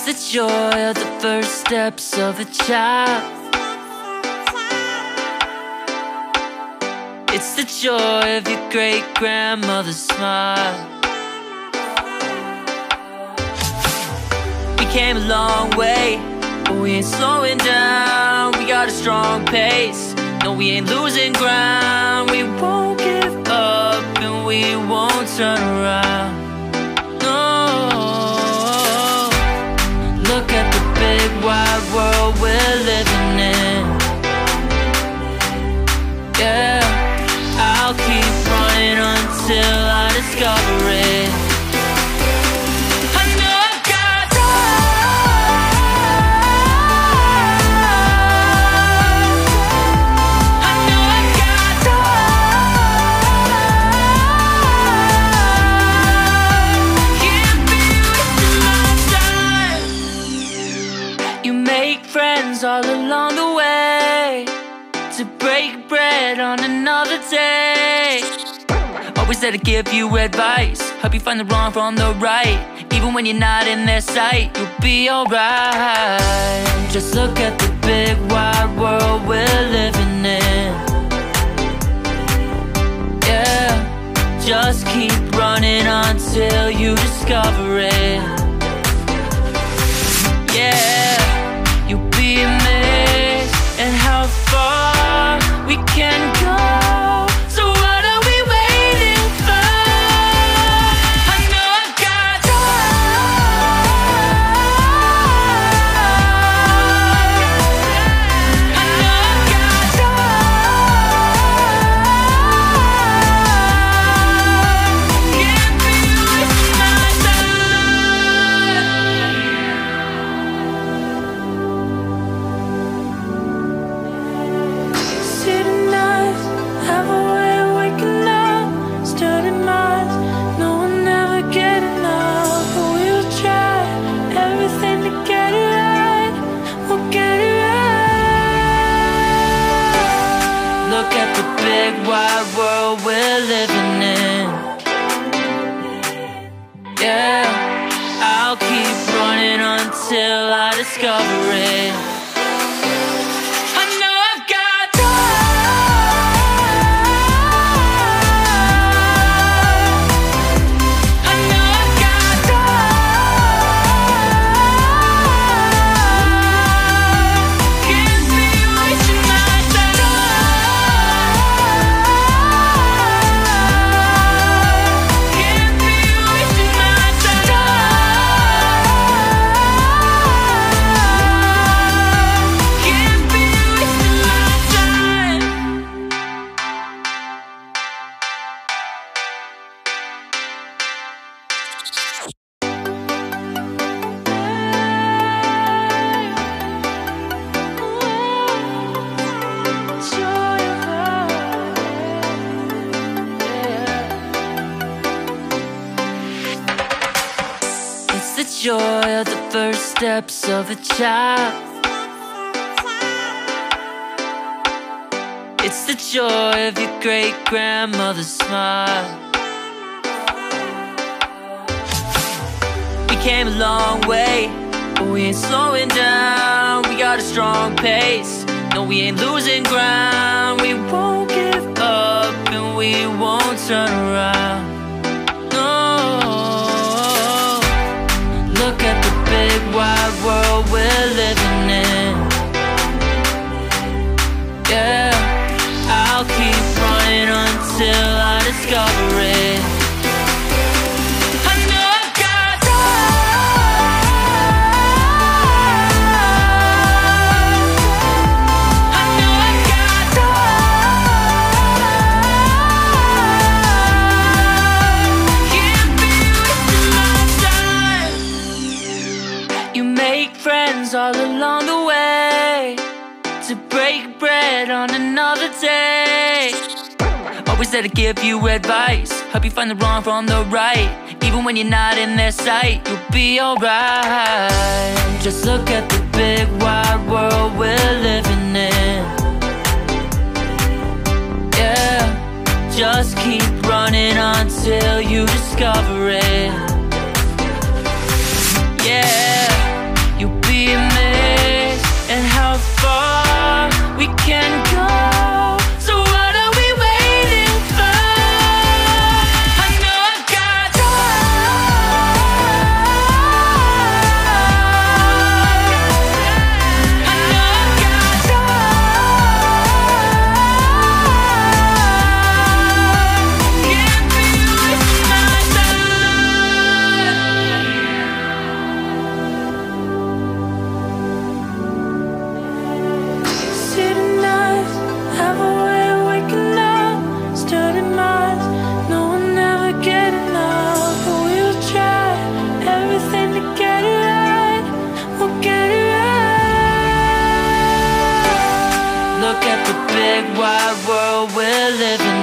It's the joy of the first steps of a child. It's the joy of your great-grandmother's smile. We came a long way, but we ain't slowing down. We got a strong pace, no, we ain't losing ground. We won't give up and we won't turn around. No, look at the big wide world we're living in. Yeah, I'll keep running until I discover it. I know I've got drive. I know I've got drive. Can't be wasting my time. You make friends all along the way, to break bread on another day. Always there to give you advice, help you find the wrong from the right. Even when you're not in their sight, you'll be alright. Just look at the big wide world we're living in. Yeah, just keep running until you discover it. Yeah, you'll be amazed at how far we can go. So what are we waiting for? I know I've got drive. I know I've got drive. Can't be wasting my time. City nights have a way of waking up, starting minds, no one ever get enough. But we'll try everything to get it right. We'll get it right. Look at the big wide world we're living in. Yeah, I'll keep running until I discover it. I know I've got drive. I know I've got drive. Can't be wasting my time. Can't be wasting my time. Can't be wasting my time. Joy of life. It's the joy of the first steps of a child. It's the joy of your great-grandmother's smile. We came a long way, but we ain't slowing down. We got a strong pace, no, we ain't losing ground. We won't give up and we won't turn around. No, look at the big wide world we're living in. Yeah, I'll keep running until I discover it. I know I've got drive. I know I've got drive. Can't be wasting my time. You make friends all along the way, to break bread on another day. Always there to give you advice, help you find the wrong from the right. Even when you're not in their sight, you'll be alright. Just look at the big wide world we're living in. Yeah, just keep running until you discover it. Yeah, big wide world we're living